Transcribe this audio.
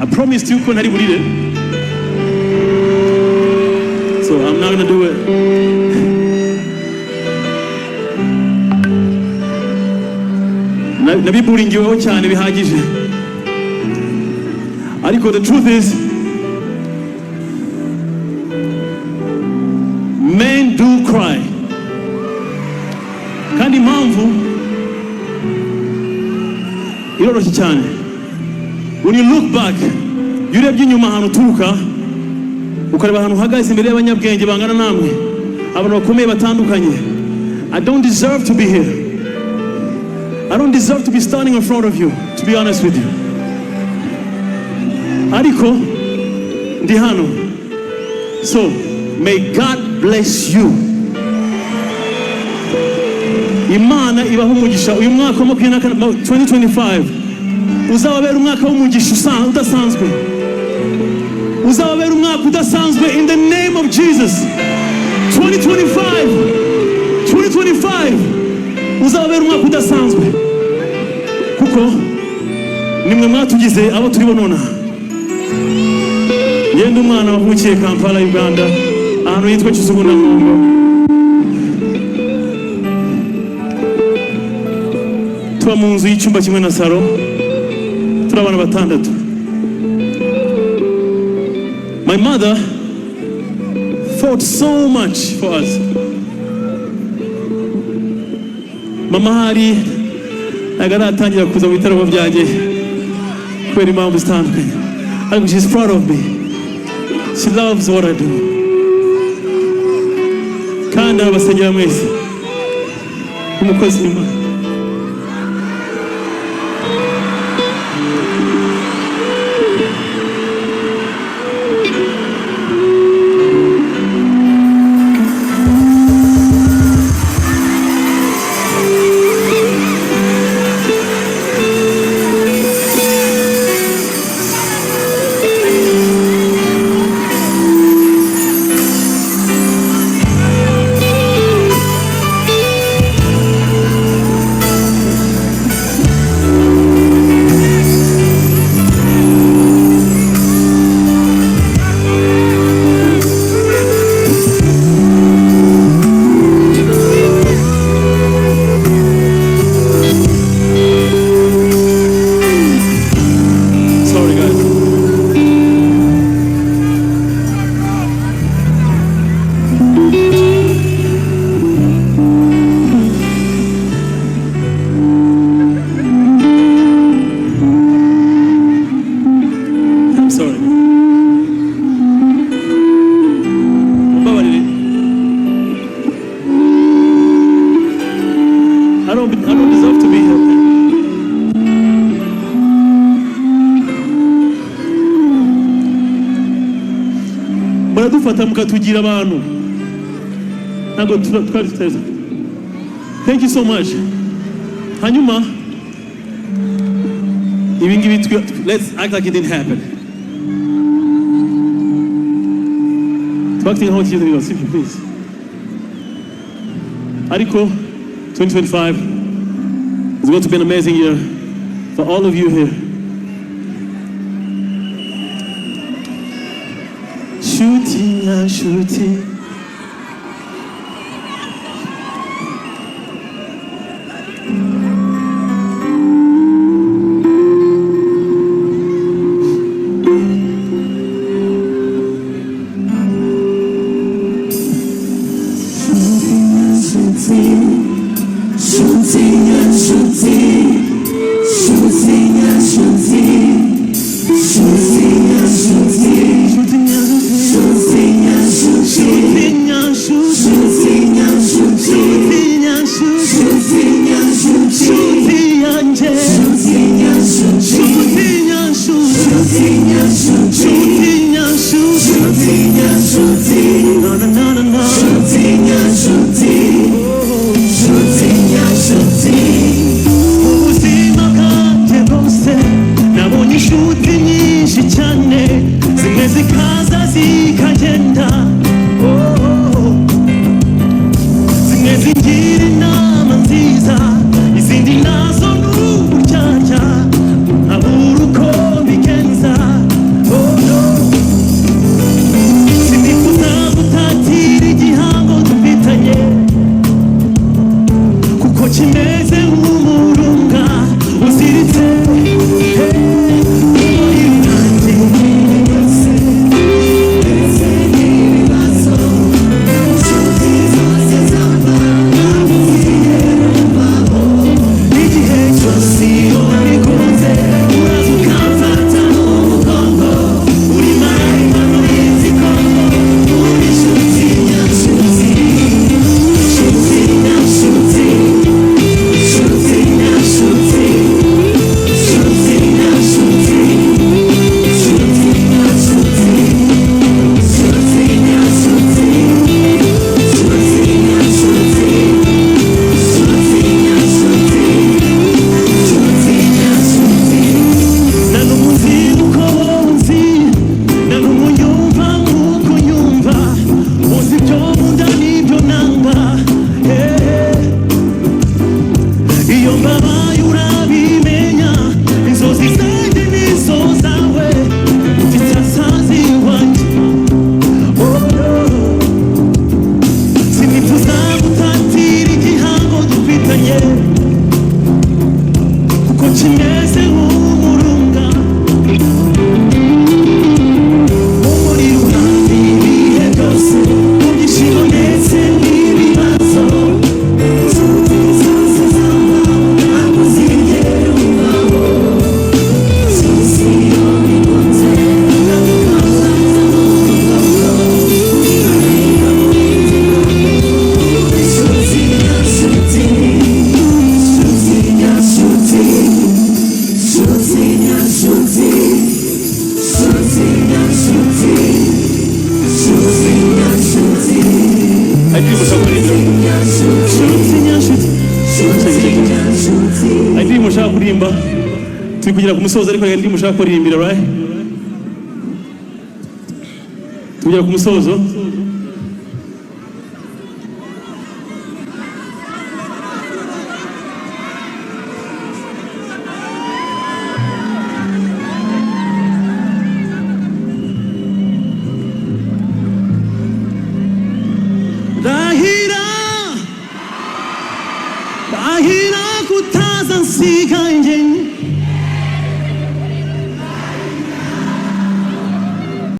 I promised you couldn't have it. So I'm not gonna do it. Nabiburingiweho cyane bihagije. Ariko the truth is, men do cry. Kandi impamvu iroroshye cyane. When you look back, iyo urebye inyuma ahantu uturuka, ukareba ahantu uhagaze imbere y'abanyabwenge bangana namwe, abantu bakomeye batandukanye. I don't deserve to be here. I don't deserve to be standing in front of you, to be honest with you. Ariko ndi hano. So may God bless you. Imana ibaho umugisha. Uyu mwaka wa 2025 uzababera umwaka w'umugisha udasanzwe. Uzababera umwaka udasanzwe in the name of Jesus. 2025 uzababera umwaka udasanzwe. Kuko nimwe mwatugize abo turi bonona. Yenda umwana wavukiye Kampala, Uganda, ahantu yitwa Kizuguna Nkongo. Tuba mu nzu y'icyumba kimwe na salo. Turi abana batandatu. My mother fought so much for us. Mama hari agaratangira kuza mu bitaro byanjye kubera impamvu zitandukanye. Ariko she's proud of me. She loves what I do. Kandi abasengera mwese umukozi w'Imana. I don't deserve to be here. Baradufata mukatugira abantu. Ntabwo twari tuteza. Thank you so much. Hanyuma let's act like it didn't happen. Acting how it is, simply please. Ariko 2025 is going to be an amazing year for all of you here. Shooting and shooting. Shooting and shooting. mbabaye urabimenya inzozi zanjye nizo zawe mfite asazi iwanjye sinifuza gutatira igihango dufitanye kuko kimeze nk'umurunga umuriro urambi ibihe byose mu byishimo ndetse n'ibibazo mushaka kurimba turi kugera ku musozo ariko ndi mushaka kuririmbira right tugera ku musozo Dahira kutaza nsiga njye